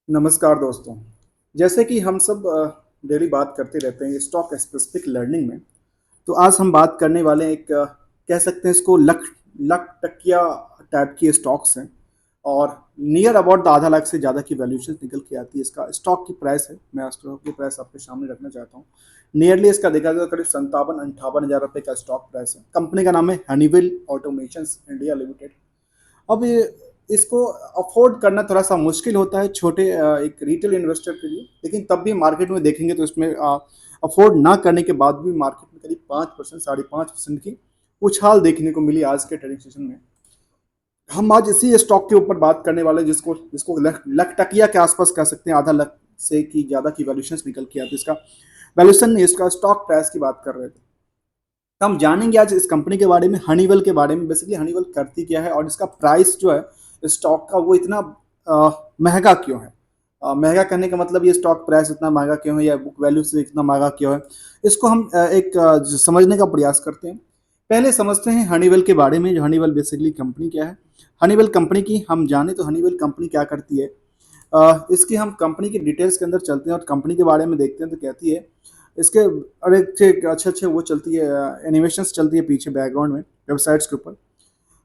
नमस्कार दोस्तों। जैसे कि हम सब डेली बात करते रहते हैं स्टॉक स्पेसिफिक लर्निंग में। तो आज हम बात करने वाले हैं कह सकते हैं इसको लख लख टकिया टाइप की स्टॉक्स हैं। और नियर अबाउट द आधा लाख से ज़्यादा की वैल्यूएशन निकल के आती है। इसका स्टॉक की प्राइस है, मैं स्टॉक की प्राइस आपके सामने रखना चाहता हूँ। नियरली इसका देखा जाए तो करीब 57-58 हज़ार रुपये का स्टॉक प्राइस है। कंपनी का नाम है हनीवेल ऑटोमेशन इंडिया लिमिटेड। अब इसको अफोर्ड करना थोड़ा सा मुश्किल होता है छोटे एक रिटेल इन्वेस्टर के लिए, लेकिन तब भी मार्केट में देखेंगे तो इसमें अफोर्ड ना करने के बाद भी मार्केट में करीब 5%, 5.5% की उछाल देखने को मिली आज के ट्रेडिंग सेशन में। हम आज इसी स्टॉक के ऊपर बात करने वाले हैं, जिसको जिसको लख टकिया के आसपास कह सकते हैं, आधा लाख से की ज़्यादा की वैल्यूशन निकल के आती है। इसका वैल्यूशन नहीं, इसका स्टॉक प्राइस की बात कर रहे थे। तो हम जानेंगे आज इस कंपनी के बारे में, हनीवेल के बारे में। बेसिकली हनीवेल करती क्या है और इसका प्राइस जो है स्टॉक का वो इतना महंगा क्यों है। महंगा करने का मतलब ये स्टॉक प्राइस इतना महंगा क्यों है या बुक वैल्यू से इतना महंगा क्यों है, इसको हम समझने का प्रयास करते हैं। पहले समझते हैं हनीवेल के बारे में। जो हनीवेल बेसिकली कंपनी क्या है, हनीवेल कंपनी की हम जाने तो हनीवेल कंपनी क्या करती है। इसकी हम कंपनी की डिटेल्स के अंदर चलते हैं और कंपनी के बारे में देखते हैं। तो कहती है इसके अरे अच्छे अच्छे वो चलती है, एनिमेशंस चलती है पीछे बैकग्राउंड में वेबसाइट्स के ऊपर।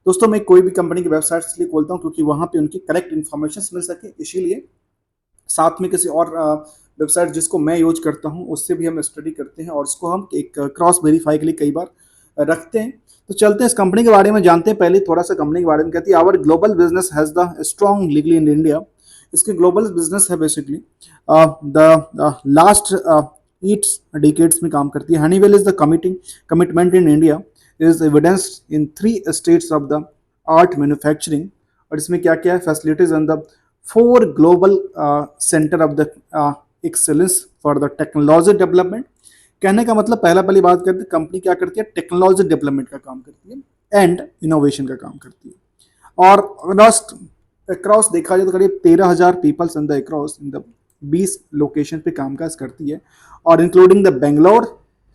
दोस्तों मैं कोई भी कंपनी की वेबसाइट इसलिए खोलता हूँ क्योंकि वहाँ पे उनकी करेक्ट इन्फॉर्मेशन मिल सके, इसीलिए साथ में किसी और वेबसाइट जिसको मैं यूज करता हूँ उससे भी हम स्टडी करते हैं और उसको हम एक क्रॉस वेरीफाई के लिए कई बार रखते हैं। तो चलते हैं इस कंपनी के बारे में जानते हैं। पहले थोड़ा सा कंपनी के बारे में कहती है our global business has the strong legally in India. इसकी ग्लोबल बिजनेस है बेसिकली द लास्ट 8 decades में काम करती है। Honeywell is the commitment in India is evidenced in 3 states of the art manufacturing. और इसमें क्या क्या है, facilities and the 4 global centre of the excellence for the technology development. कहने का मतलब पहली बात करते हैं कंपनी क्या करती है, टेक्नोलॉजी डेवलपमेंट का काम करती है एंड इनोवेशन का काम करती है। और अक्रॉस देखा जाए तो करीब 13,000 peoples in the across in the 20 location पे कामकाज करती है। और इंक्लूडिंग द बेंगलोर,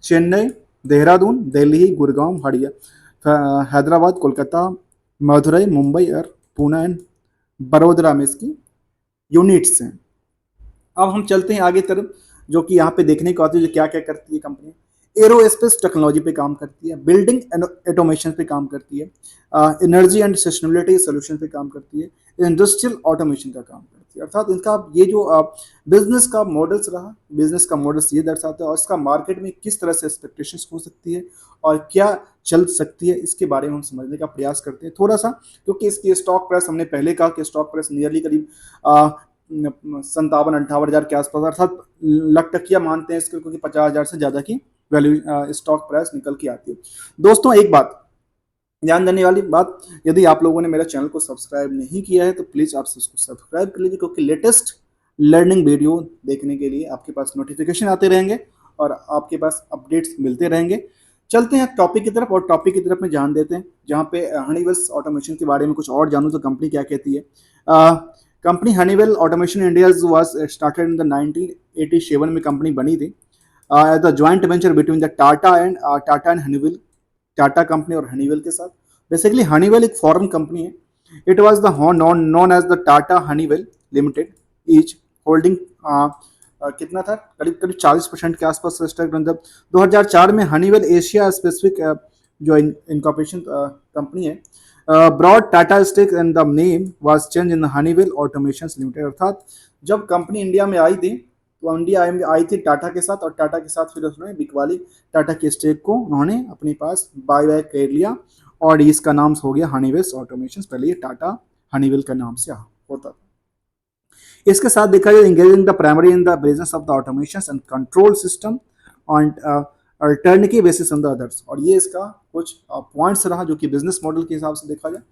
चेन्नई, देहरादून, दिल्ली, गुड़गांव, हरिया, हैदराबाद, कोलकाता, मदुरई, मुंबई और पुणे एंड बड़ोदरा में इसकी यूनिट्स हैं। अब हम चलते हैं आगे तरफ, जो कि यहाँ पे देखने को आती है जो क्या क्या करती है कंपनी। एरोस्पेस टेक्नोलॉजी पे काम करती है, बिल्डिंग ऑटोमेशन पे काम करती है, एनर्जी एंड सस्टेनेबिलिटी सोल्यूशन पे काम करती है, इंडस्ट्रियल ऑटोमेशन का काम करती है। अर्थात इनका ये जो बिजनेस का मॉडल्स रहा, बिजनेस का मॉडल्स ये दर्शाता है और इसका मार्केट में किस तरह से एक्सपेक्टेशंस हो सकती है और क्या चल सकती है, इसके बारे में हम समझने का प्रयास करते हैं थोड़ा सा। क्योंकि इसकी स्टॉक प्राइस हमने पहले कहा कि स्टॉक प्राइस नियरली करीब 57-58 हज़ार के आसपास, अर्थात लख टकिया मानते हैं इसके, क्योंकि 50,000 से ज़्यादा की वैल्यू स्टॉक प्राइस निकल के आती है। दोस्तों एक बात ध्यान देने वाली बात, यदि आप लोगों ने मेरे चैनल को सब्सक्राइब नहीं किया है तो प्लीज़ आप इसको सब्सक्राइब कर लीजिए, क्योंकि लेटेस्ट लर्निंग वीडियो देखने के लिए आपके पास नोटिफिकेशन आते रहेंगे और आपके पास अपडेट्स मिलते रहेंगे। चलते हैं टॉपिक की तरफ और टॉपिक की तरफ में जान देते हैं, जहाँ पे हनीवेल्स ऑटोमेशन के बारे में कुछ और जानूँ तो कंपनी क्या कहती है। Company Honeywell automation India was started in the 1987 में कंपनी बनी थी as the joint venture between the Tata and Honeywell, Tata company और हनीवेल के साथ। बेसिकली हनीवेल एक फॉरेन कंपनी है। It was the known as the Tata Honeywell limited, each holding कितना था, करीब करीब 40% के आसपास स्टॉक। मतलब 2004 में हनीवेल एशिया स्पेसिफिक जो इनकॉर्पोरेशन कंपनी है broad Tata stake and the name was change in Honeywell automation limited. अर्थात जब कंपनी इंडिया में आई थी तो इंडिया आई थी टाटा के साथ, और टाटा के साथ फिर उन्होंने बिकवाली टाटा के स्टेक को उन्होंने अपने पास बाय बैक कर लिया और इसका नाम हो गया हनीवेल ऑटोमेशन। पहले ये टाटा हनीवेल का नाम से होता था। इसके साथ देखा जाए engaging the primary in the business of the automation and control system और turnkey basis on the others. और ये इसका कुछ पॉइंट्स रहा जो कि बिजनेस मॉडल के हिसाब से देखा जाए।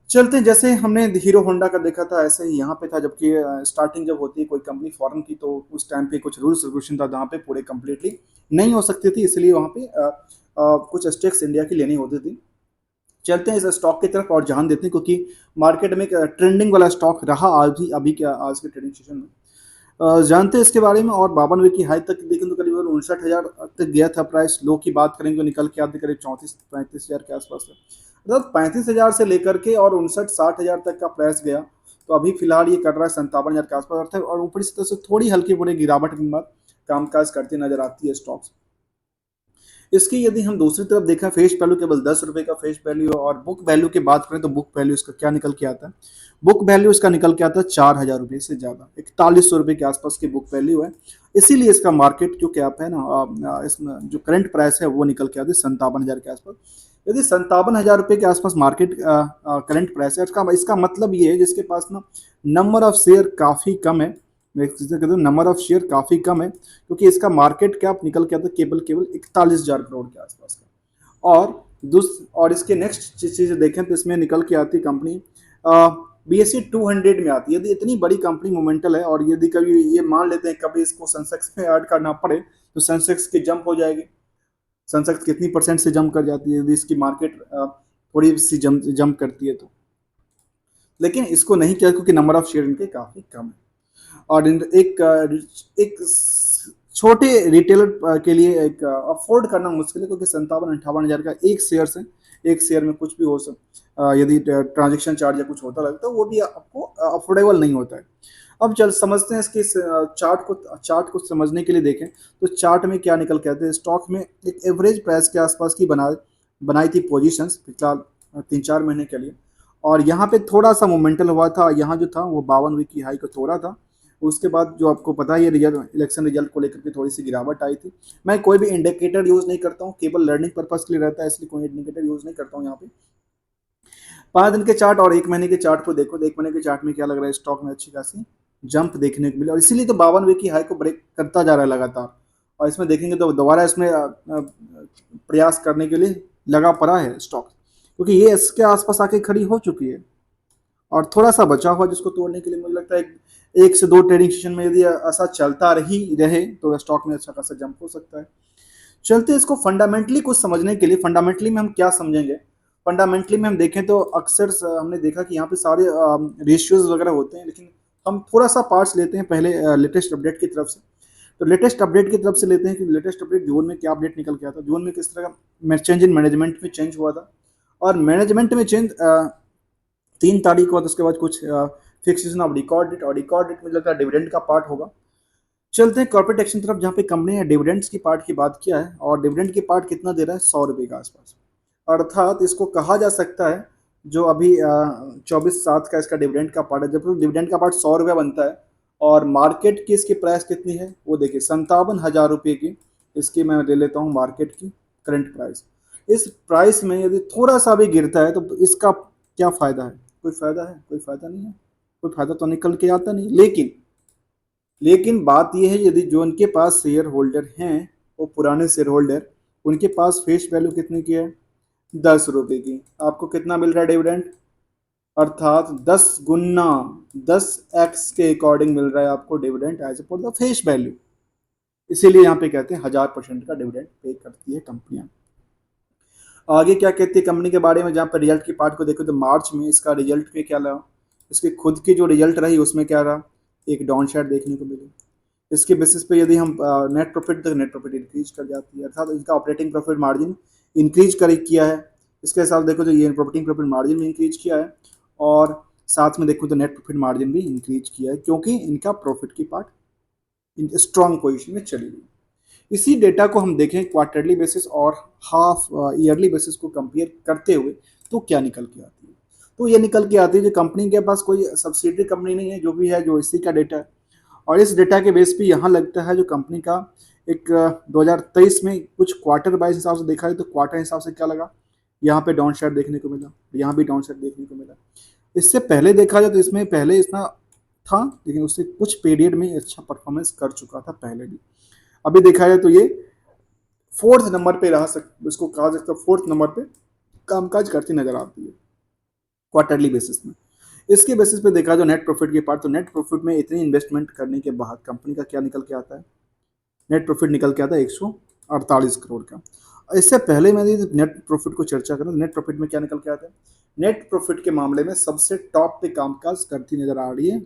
चलते हैं, जैसे हमने हीरो होंडा का देखा था ऐसे ही यहाँ पे था। जबकि स्टार्टिंग जब होती है कोई कंपनी फॉरेन की तो उस टाइम पे कुछ रूल्स रेगुलेशन था जहाँ पे पूरे कम्प्लीटली नहीं हो सकती थी, इसलिए वहाँ पे कुछ स्टेक्स इंडिया की लेनी होती थी। चलते हैं इस स्टॉक की तरफ और जान देते हैं, क्योंकि मार्केट में एक ट्रेंडिंग वाला स्टॉक रहा आज भी, अभी क्या आज के ट्रेडिंग सेशन में जानते हैं इसके बारे में। और 52वें की हाई तक देखें तो करीब 59,000 तक गया था प्राइस। लो की बात करेंगे तो निकल के आते करीब 34-35 हज़ार के आसपास है। अर्थात 35,000 से लेकर के और 59-60 हज़ार तक का प्राइस गया। तो अभी फिलहाल ये कर रहा है 57,000 के आसपास अर्थात, और ऊपरी सतह से थोड़ी हल्की फुल्की गिरावट के बाद कामकाज करती नजर आती है स्टॉक्स। इसकी यदि हम दूसरी तरफ देखें, फेस वैल्यू केवल 10 रुपए का फेस वैल्यू है, और बुक वैल्यू की बात करें तो बुक वैल्यू इसका क्या निकल के आता है, बुक वैल्यू इसका निकल के आता है 4,000 रुपये से ज़्यादा, 4100 रुपये के आसपास की बुक वैल्यू है। इसीलिए इसका मार्केट जो कैप है ना, इसमें जो करंट प्राइस है वो निकल के आती है 57,000 के आसपास। यदि 57,000 रुपये के आसपास मार्केट करंट प्राइस है, इसका इसका मतलब ये है जिसके पास ना नंबर ऑफ शेयर काफ़ी कम है, मैं कहता हूँ नंबर ऑफ शेयर काफ़ी कम है, क्योंकि इसका मार्केट कैप निकल के आता है केवल केवल 41,000 करोड़ के आसपास का। और इसके नेक्स्ट चीज़ें देखें तो इसमें निकल के आती कंपनी BSE 200 में आती है। यदि इतनी बड़ी कंपनी मोमेंटल है, और यदि कभी ये मान लेते हैं कभी इसको सेंसेक्स में ऐड करना पड़े तो सेंसेक्स की जंप हो जाएगी। सेंसेक्स कितनी परसेंट से जंप कर जाती है यदि इसकी मार्केट थोड़ी सी जंप करती है तो, लेकिन इसको नहीं किया क्योंकि नंबर ऑफ शेयर इनके काफ़ी कम है। और एक छोटे रिटेलर के लिए एक अफोर्ड करना मुश्किल है, क्योंकि 57-58 हज़ार का एक शेयर से, एक शेयर में कुछ भी हो सकता, यदि ट्रांजेक्शन चार्ज या कुछ होता लगता है वो भी आपको अफोर्डेबल नहीं होता है। अब चल समझते हैं इसके चार्ट को समझने के लिए देखें तो चार्ट में क्या निकल के आते हैं। स्टॉक में एक एवरेज प्राइस के आसपास की बनाई थी पोजीशंस फिलहाल 3-4 महीने के लिए, और यहाँ पे थोड़ा सा मोमेंटल हुआ था, यहाँ जो था वो 52 वीक की हाई को तोड़ा था। उसके बाद जो आपको पता है इलेक्शन रिजल्ट को लेकर के थोड़ी सी गिरावट आई थी। मैं कोई भी इंडिकेटर यूज़ नहीं करता हूँ, केवल लर्निंग पर्पज़ के लिए रहता है, इसलिए कोई इंडिकेटर यूज़ नहीं करता हूँ यहाँ पे। 5 दिन के चार्ट और 1 महीने के चार्ट को देखो, 1 महीने के चार्ट में क्या लग रहा है, स्टॉक में अच्छी खासी जंप देखने को मिली, और इसीलिए तो 52 वीक की हाई को ब्रेक करता जा रहा है लगातार। और इसमें देखेंगे तो दोबारा इसमें प्रयास करने के लिए लगा पड़ा है स्टॉक, क्योंकि ये इसके आसपास आके खड़ी हो चुकी है और थोड़ा सा बचा हुआ जिसको तोड़ने के लिए मुझे लगता है 1 से 2 ट्रेडिंग सेशन में यदि ऐसा चलता रहे तो स्टॉक में अच्छा खासा जंप हो सकता है। चलते इसको फंडामेंटली कुछ समझने के लिए, फंडामेंटली में हम क्या समझेंगे। फंडामेंटली में हम देखें तो अक्सर हमने देखा कि यहाँ पे सारे रेशियोज वगैरह होते हैं, लेकिन हम थोड़ा सा पार्ट्स लेते हैं पहले लेटेस्ट अपडेट की तरफ से। तो लेटेस्ट अपडेट की तरफ से लेते हैं कि लेटेस्ट अपडेट जून में क्या अपडेट निकल के आता है, जून में किस तरह का चेंज इन मैनेजमेंट में चेंज हुआ था, और मैनेजमेंट में चेंज 3 तारीख को, उसके बाद कुछ फिक्सेशन ऑफ रिकॉर्ड डेट, और रिकॉर्ड डेट मुझे लगता है डिविडेंड का पार्ट होगा। चलते हैं कॉर्पोरेट एक्शन तरफ, जहाँ पे कंपनी ने डिविडेंड्स की पार्ट की बात किया है, और डिविडेंड की पार्ट कितना दे रहा है, 100 रुपये के आसपास। अर्थात इसको कहा जा सकता है जो अभी 24/7 का इसका डिविडेंड का पार्ट है, जब डिविडेंड का पार्ट 100 रुपये बनता है, और मार्केट की इसकी प्राइस कितनी है वो देखिए 57,000 रुपये की, इसकी मैं ले लेता हूँ मार्केट की करंट प्राइस। इस प्राइस में यदि थोड़ा सा भी गिरता है तो इसका क्या फ़ायदा है, कोई फ़ायदा है, कोई फ़ायदा नहीं है, कोई फ़ायदा तो निकल के आता नहीं। लेकिन बात यह है यदि जो उनके पास शेयर होल्डर हैं वो पुराने शेयर होल्डर, उनके पास फेस वैल्यू कितने की है, 10 रुपये की, आपको कितना मिल रहा है डिविडेंड, अर्थात 10 गुना 10x के अकॉर्डिंग मिल रहा है आपको dividend as per the face value. इसीलिए यहाँ पे कहते हैं 1000% का डिविडेंड पे करती है कंपनियां। आगे क्या कहती है कंपनी के बारे में, जहाँ पर रिजल्ट की पार्ट को देखो तो मार्च में इसका रिजल्ट पे क्या रहा, इसकी खुद की जो रिजल्ट रही उसमें क्या रहा, एक डाउन साइड देखने को मिली। इसके बेसिस पे यदि हम नेट प्रॉफिट, तो नेट प्रॉफिट इंक्रीज कर जाती है, अर्थात इसका ऑपरेटिंग प्रॉफिट मार्जिन इंक्रीज किया है। इसके हिसाब देखो तो ये ऑपरेटिंग प्रॉफिट मार्जिन भी इंक्रीज किया है, और साथ में देखो तो नेट प्रॉफिट मार्जिन भी इंक्रीज किया है, क्योंकि इनका प्रॉफिट की पार्ट स्ट्रॉन्ग पोजिशन में चली गई। इसी डेटा को हम देखें क्वार्टरली बेसिस और हाफ ईयरली बेसिस को कंपेयर करते हुए तो क्या निकल के आती है, तो ये निकल के आती है जो कंपनी के पास कोई सब्सिडरी कंपनी नहीं है, जो भी है जो इसी का डेटा है, और इस डेटा के बेस पे यहाँ लगता है जो कंपनी का एक 2023 में कुछ क्वार्टर वाइज हिसाब से देखा है तो क्वार्टर हिसाब से क्या लगा, यहाँ पे डाउन साइड देखने को मिला, यहाँ भी डाउन साइड देखने को मिला। इससे पहले देखा जाए तो इसमें पहले इतना था, लेकिन उससे कुछ पीरियड में अच्छा परफॉर्मेंस कर चुका था पहले भी। अभी देखा जाए तो ये 4th नंबर पे रहा इसको कहा जा सकता है 4th नंबर पे कामकाज करती नजर आती है क्वार्टरली बेसिस में। इसके बेसिस पे देखा जो नेट प्रॉफिट की पार्ट, तो नेट प्रॉफिट में इतनी इन्वेस्टमेंट करने के बाद कंपनी का क्या निकल के आता है, नेट प्रॉफिट निकल के आता है 148 करोड़ का। इससे पहले मैं नेट प्रॉफिट को चर्चा करूँ, नेट प्रॉफिट में क्या निकल के आता है, नेट प्रॉफिट के मामले में सबसे टॉप पे कामकाज करती नजर आ रही है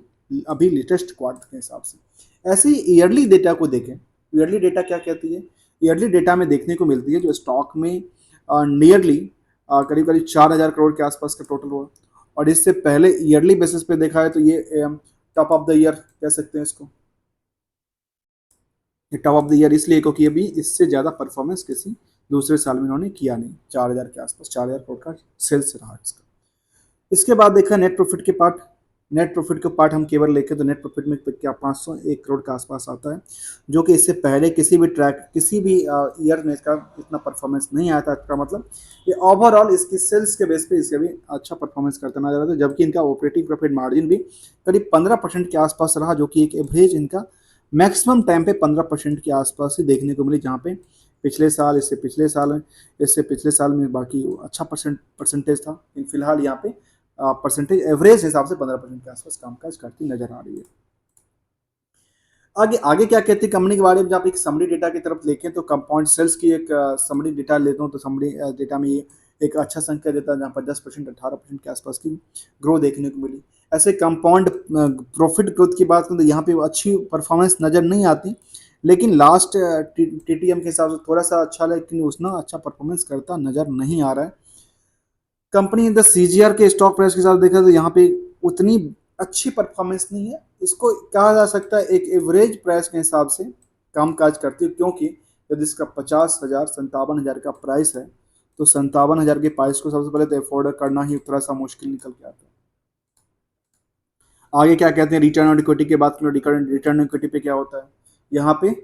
अभी लेटेस्ट क्वार्टर के हिसाब से। ऐसे ही ईयरली डेटा को देखें, ईयरली डेटा क्या कहती है, ईयरली डेटा में देखने को मिलती है जो स्टॉक में नियरली करीब करीब 4,000 करोड़ के आसपास का टोटल हुआ, और इससे पहले ईयरली बेसिस पे देखा है तो ये टॉप ऑफ द ईयर कह सकते हैं इसको। ये टॉप ऑफ द ईयर इसलिए क्योंकि अभी इससे ज़्यादा परफॉर्मेंस किसी दूसरे साल में इन्होंने किया नहीं। 4,000 के आसपास 4,000 करोड़ का सेल्स रहा इसका। इसके बाद देखा नेट प्रॉफिट के पार्ट। नेट प्रॉफिट के पार्ट हम केवल लेके तो नेट प्रॉफिट में क्या 501 करोड़ के आसपास आता है, जो कि इससे पहले किसी भी ईयर में इसका इतना परफॉर्मेंस नहीं आया था। इसका मतलब ये ओवरऑल इसकी सेल्स के बेस पे इसका भी अच्छा परफॉर्मेंस करता नजर आता है, जबकि इनका ऑपरेटिंग प्रॉफिट मार्जिन भी करीब 15% के आसपास रहा, जो कि एक एवरेज इनका मैक्सिमम टाइम पे 15% के आसपास ही देखने को मिली, जहाँ पे पिछले साल इससे पिछले साल में बाकी अच्छा परसेंटेज था। फिलहाल यहाँ पे परसेंटेज एवरेज हिसाब से 15% के आसपास कामकाज करती नजर आ रही है। आगे आगे क्या कहती है कंपनी के बारे में, जब एक समरी डेटा की तरफ देखें तो कंपाउंड सेल्स की एक समरी डेटा लेता हूँ तो समरी डेटा में ये एक अच्छा संख्या देता है, जहाँ पर 10% 18% के आसपास की ग्रोथ देखने को मिली। ऐसे कंपाउंड प्रॉफिट ग्रोथ की बात करें तो यहाँ पे अच्छी परफॉर्मेंस नज़र नहीं आती, लेकिन लास्ट टीटीएम के हिसाब से थोड़ा सा अच्छा, लेकिन उतना अच्छा परफॉर्मेंस करता नज़र नहीं आ रहा है। कंपनी द सीजीआर के स्टॉक प्राइस के साथ देखा तो यहाँ पे उतनी अच्छी परफॉर्मेंस नहीं है। इसको कहा जा सकता है एक एवरेज प्राइस के हिसाब से कामकाज करती है, क्योंकि यदि इसका 50,000 57,000 का प्राइस है तो 57,000 के प्राइस को सबसे पहले तो अफोर्ड करना ही थोड़ा सा मुश्किल निकल के आता है। आगे क्या कहते हैं रिटर्न ऑन इक्विटी की बात करें, रिटर्न ऑन इक्विटी पे क्या होता है, यहाँ पे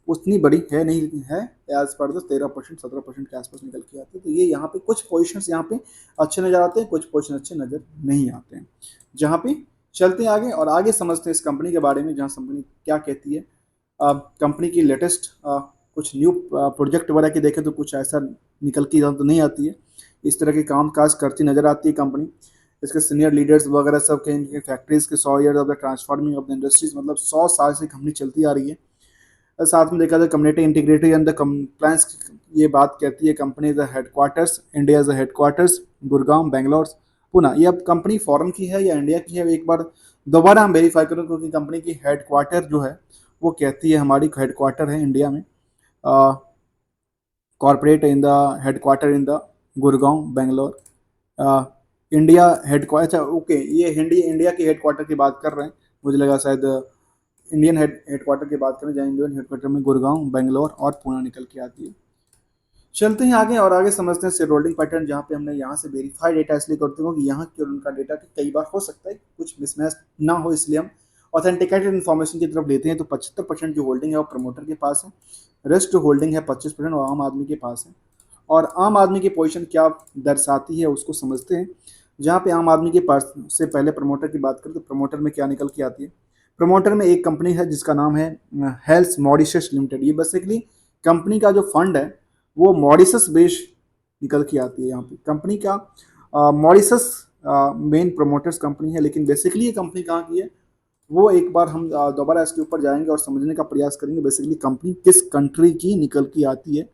उतनी बड़ी है नहीं है, एज पर 13% 17% के आसपास निकल के आते हैं। तो ये यहाँ पे कुछ पोजिशंस यहाँ पे अच्छे नज़र आते हैं, कुछ पोजिशन अच्छे नज़र नहीं आते हैं। जहाँ पे चलते हैं आगे और आगे समझते हैं इस कंपनी के बारे में, जहाँ कंपनी क्या कहती है। कंपनी की लेटेस्ट कुछ न्यू प्रोजेक्ट वगैरह की देखें तो कुछ ऐसा निकल के तो नहीं आती है, इस तरह के काम काज करती नज़र आती है कंपनी। इसके सीनियर लीडर्स वगैरह सब के इनके फैक्ट्रीज के 100 year of the transforming of the industries, मतलब 100 साल से कंपनी चलती आ रही है। साथ में देखा जाए community integrity and the compliance, ये बात कहती है company the headquarters India the headquarters Gurgaon Bangalore Pune. ये अब कंपनी फॉरेन की है या इंडिया की है, एक बार दोबारा हम वेरीफाई करें, क्योंकि कंपनी की हेडक्वार्टर जो है वो कहती है हमारी हेडक्वार्टर है इंडिया में, corporate in the headquarter in the Gurgaon Bangalore India headquarter. अच्छा ओके, ये इंडिया की हेडक्वार्टर की बात कर रहे हैं, मुझे लगा शायद इंडियन हेडक्वार्टर की बात करें, जहाँ इंडियन हेडक्वार्टर में गुड़गांव बेंगलोर और पुणे निकल के आती है। चलते हैं आगे और आगे समझते हैं शेयर होल्डिंग पैटर्न, जहाँ पे हमने यहाँ से वेरीफाई डेटा इसलिए करते हो कि यहाँ के उनका डेटा कई बार हो सकता है कुछ मिसमैच ना हो, इसलिए हम ऑथेंटिकेटेड इन्फॉर्मेशन की तरफ लेते हैं। तो 75% जो होल्डिंग है वो प्रमोटर के पास है, रेस्ट जो होल्डिंग है 25% वो आम आदमी के पास है। और आम आदमी की पोजीशन क्या दर्शाती है उसको समझते हैं। जहाँ पे आम आदमी के पास से पहले प्रमोटर की बात करें तो प्रमोटर में क्या निकल के आती है। प्रमोटर में एक कंपनी है जिसका नाम है हेल्थ मॉरिशस लिमिटेड। ये बेसिकली कंपनी का जो फंड है वो मॉरिशस बेस निकल के आती है। यहाँ पे कंपनी का मॉरिशस मेन प्रमोटर्स कंपनी है, लेकिन बेसिकली ये कंपनी कहाँ की है वो एक बार हम दोबारा इसके ऊपर जाएंगे और समझने का प्रयास करेंगे बेसिकली कंपनी किस कंट्री की निकल के आती है।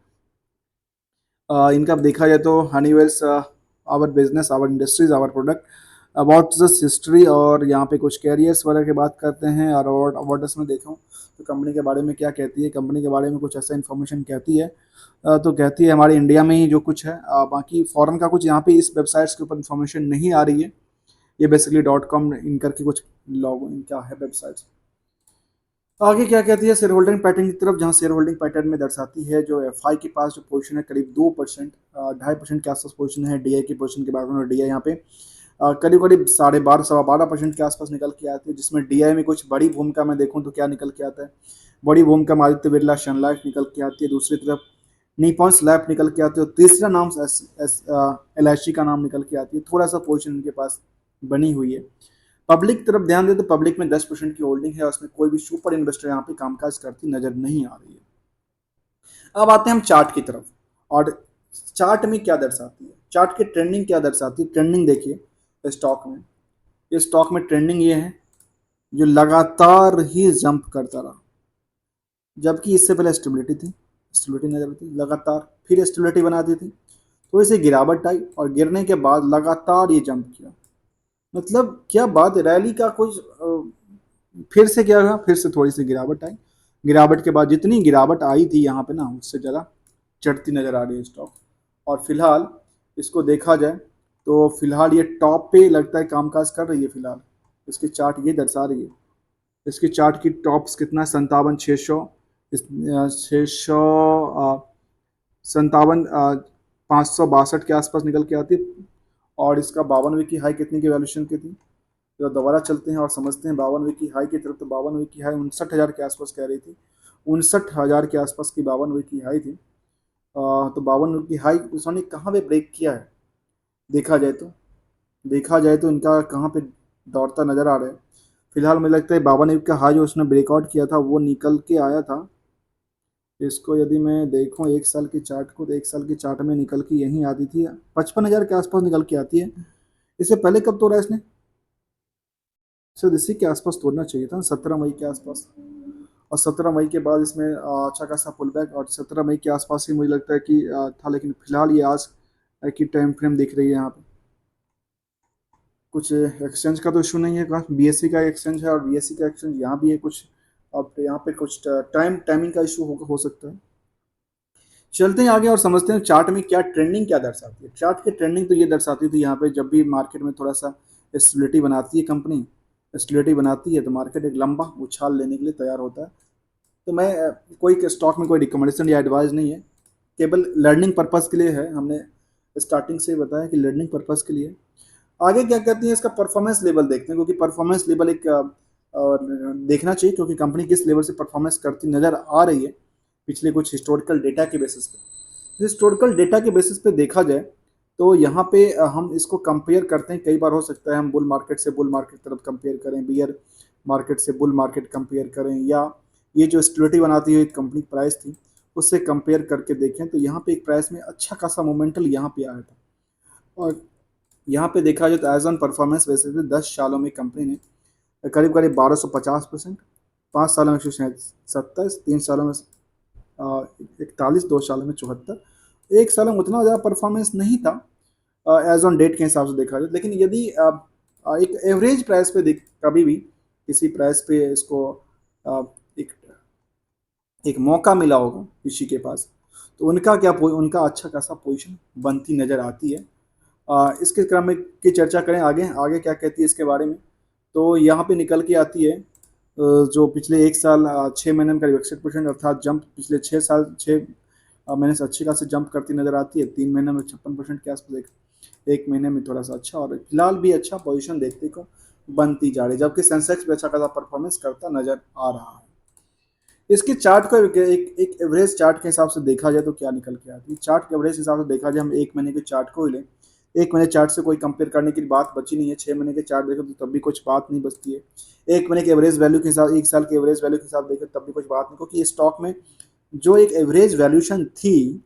इनका देखा जाए तो Honeywell's our business our industries our product about this history, और यहाँ पे कुछ कैरियर्स वगैरह की बात करते हैं। और अवार्ड्स में देखा हूँ तो कंपनी के बारे में क्या कहती है, कंपनी के बारे में कुछ ऐसा इन्फॉर्मेशन कहती है। तो कहती है हमारे इंडिया में ही जो कुछ है, बाकी फॉरेन का कुछ यहाँ पे इस वेबसाइट्स के ऊपर इन्फॉर्मेशन नहीं आ रही है। ये बेसिकली .com इन करके कुछ लॉग इनका है वेबसाइट्स। आगे क्या कहती है शेयर होल्डिंग पैटर्न की तरफ, जहाँ शेयर होल्डिंग पैटर्न में दर्शाती है जो एफआई के पास जो पोजीशन है करीब 2% 2.5% के आसपास पोजीशन है। डीआई की पोजीशन की बात करें, डीआई यहाँ पे करीब करीब 12.5 12.25% के आसपास निकल के आती है, जिसमें डीआई में कुछ बड़ी भूमिका में देखूँ तो क्या निकल के आता है। बड़ी भूमिका में आदित्य बिरला सन लाइफ निकल के आती है, दूसरी तरफ निपॉन स्लैब निकल के आती है, और तीसरा नाम LIC का नाम निकल के आती है। थोड़ा सा पोजीशन इनके पास बनी हुई है। पब्लिक तरफ ध्यान दें तो पब्लिक में 10% की होल्डिंग है, उसमें कोई भी सुपर इन्वेस्टर यहाँ पे कामकाज करती नजर नहीं आ रही है। अब आते हैं हम चार्ट की तरफ, और चार्ट में क्या दर्शाती है, चार्ट की ट्रेंडिंग क्या दर्शाती है। ट्रेंडिंग देखिए स्टॉक में, ये स्टॉक में ट्रेंडिंग ये है जो लगातार ही जंप करता रहा, जबकि इससे पहले स्टेबिलिटी थी, स्टेबिलिटी नजर आती लगातार, फिर स्टेबिलिटी बनाती थी, तो इसे गिरावट आई और गिरने के बाद लगातार ये जंप किया। मतलब क्या बात है, रैली का कोई फिर से क्या हुआ, फिर से थोड़ी सी गिरावट आई, गिरावट के बाद जितनी गिरावट आई थी यहाँ पे ना उससे ज़्यादा चढ़ती नज़र आ रही है स्टॉक। और फिलहाल इसको देखा जाए तो फिलहाल ये टॉप पे लगता है कामकाज कर रही है फिलहाल। इसकी चार्ट ये दर्शा रही है। इसकी चार्ट की टॉप्स कितना, 57,600, 600, 57, 562 के आसपास निकल के आती है। और इसका 52वीं की हाई कितने की वैल्यूशन की थी, तो दोबारा चलते हैं और समझते हैं 52वीं की हाई की तरफ। तो 52वीं की हाई 59,000 के आसपास कह रही थी, 59,000 के आसपास की 52वीं की हाई थी। तो 52वीं की हाई उसने कहाँ पे ब्रेक किया है, देखा जाए तो इनका कहाँ पे दौड़ता नजर आ रहा है। फिलहाल मुझे लगता है 52वीं का हाई जो उसने ब्रेकआउट किया था वो निकल के आया था। इसको यदि मैं देखूं एक साल की चार्ट को, तो एक साल की चार्ट में निकल के यहीं आती थी, 55,000 के आसपास निकल के आती है। इससे पहले कब तोड़ा इसने, शायद इसी के आसपास तोड़ना चाहिए था, 17 मई के आसपास। और 17 मई के बाद इसमें अच्छा खासा पुल बैक, और 17 मई के आसपास ही मुझे लगता है कि था। लेकिन फिलहाल ये आज की टाइम फ्रेम दिख रही है यहाँ पे। कुछ एक्सचेंज का तो इशू नहीं है, बीएससी का एक्सचेंज है और बीएससी का एक्सचेंज यहाँ भी है कुछ। अब यहाँ पे कुछ टाइमिंग का इशू हो सकता है। चलते हैं आगे और समझते हैं चार्ट में क्या ट्रेंडिंग क्या दर्शाती है। चार्ट की ट्रेंडिंग तो ये दर्शाती थी यहाँ पे, जब भी मार्केट में थोड़ा सा स्टेबिलिटी बनाती है कंपनी, स्टेबिलिटी बनाती है तो मार्केट एक लंबा उछाल लेने के लिए तैयार होता है। तो मैं कोई स्टॉक में कोई रिकमेंडेशन या एडवाइस नहीं है, केवल लर्निंग पर्पज़ के लिए है। हमने स्टार्टिंग से बताया कि लर्निंग पर्पज़ के लिए। आगे क्या कहती है, इसका परफॉर्मेंस लेवल देखते हैं, क्योंकि परफॉर्मेंस लेवल एक देखना चाहिए, क्योंकि कंपनी किस लेवल से परफॉर्मेंस करती नज़र आ रही है पिछले कुछ हिस्टोरिकल डेटा के बेसिस पे। हिस्टोरिकल डेटा के बेसिस पे देखा जाए तो यहाँ पे हम इसको कंपेयर करते हैं। कई बार हो सकता है हम बुल मार्केट से बुल मार्केट तरफ कंपेयर करें, बियर मार्केट से बुल मार्केट कंपेयर करें, या ये जो स्टेबिलिटी बनाती हुई कंपनी प्राइस थी उससे कंपेयर करके देखें। तो यहाँ पे एक प्राइस में अच्छा खासा मोमेंटल यहाँ पे आया था। और यहाँ पे देखा जाए तो एज ऑन परफॉर्मेंस बेसिस पे 10 सालों में कंपनी ने करीब करीब 1250%, 5 सालों में 127, 3 सालों में 41, 2 सालों में 74, एक साल में उतना ज़्यादा परफॉर्मेंस नहीं था एज ऑन डेट के हिसाब से देखा जाए। लेकिन यदि एक एवरेज प्राइस पे देख, कभी भी किसी प्राइस पे इसको एक एक मौका मिला होगा किसी के पास, तो उनका अच्छा खासा पोजीशन बनती नज़र आती है। इसके क्रम में की चर्चा करें आगे आगे क्या कहती है इसके बारे में। तो यहाँ पे निकल के आती है जो पिछले एक साल 6 महीने में करीब 61%, अर्थात जंप पिछले 6 साल 6 महीने से अच्छी खासी जंप करती नजर आती है। 3 महीने में 56% के आसपास, एक महीने में थोड़ा सा अच्छा, और फिलहाल भी अच्छा पोजीशन देखने को बनती जा रही है, जबकि सेंसेक्स भी अच्छा खासा परफॉर्मेंस करता नजर आ रहा है। इसके चार्ट को एक एवरेज चार्ट के हिसाब से देखा जाए तो क्या निकल के आती है। चार्ट के एवरेज हिसाब से देखा जाए, हम 1 महीने के चार्ट को ही लें, 1 महीने चार्ट से कोई कंपेयर करने की बात बची नहीं है। 6 महीने के चार्ट देखें तो तब भी कुछ बात नहीं बचती है। 1 महीने के एवरेज वैल्यू के हिसाब, एक साल के एवरेज वैल्यू के हिसाब देखें तब भी कुछ बात नहीं, क्योंकि स्टॉक में जो एक एवरेज वैल्यूशन थी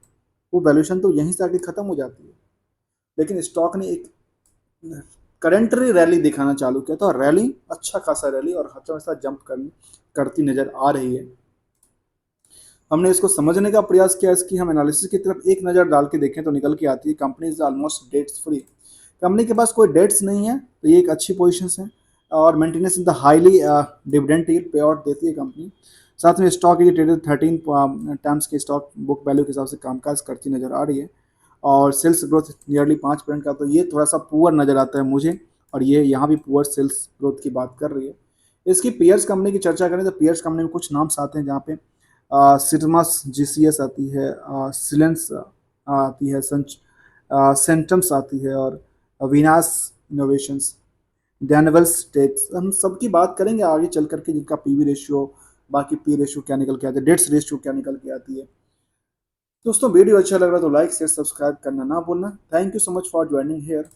वो वैल्यूशन तो यहीं से आके खत्म हो जाती है। लेकिन स्टॉक ने एक करेंटरी रैली दिखाना चालू किया था, और रैली अच्छा खासा रैली और अच्छा खासा जंप करती नजर आ रही है। हमने इसको समझने का प्रयास किया, इसकी हम एनालिसिस की तरफ एक नज़र डाल के देखें तो निकल के आती है company is almost debts free. Company के पास कोई डेट्स नहीं है, तो ये एक अच्छी पोजीशन है, और maintenance in the highly dividend yield पे आउट देती है कंपनी। साथ में स्टॉक ये ट्रेडेड 13 टाइम्स के स्टॉक बुक वैल्यू के हिसाब से कामकाज करती नज़र आ रही है, और सेल्स ग्रोथ नियरली 5% का, तो ये थोड़ा सा पुअर नज़र आता है मुझे, और ये यहाँ भी पुअर सेल्स ग्रोथ की बात कर रही है। इसकी पीयर्स कंपनी की चर्चा करें तो पीयर्स कंपनी में कुछ नाम्स आते हैं, जहाँ पे सिटमस जीसीएस आती है, सिलेंस आती है, सेंटम्स आती है, और विनास इनोवेशंस, डैनवेल्स टेक्स। हम सबकी बात करेंगे आगे चल करके, जिनका पीवी रेशियो, बाकी पी रेशियो क्या निकल के आती है, डेट्स रेशियो क्या निकल के आती है। दोस्तों वीडियो अच्छा लग रहा है तो लाइक शेयर सब्सक्राइब करना ना भूलना। Thank you so much for joining hair.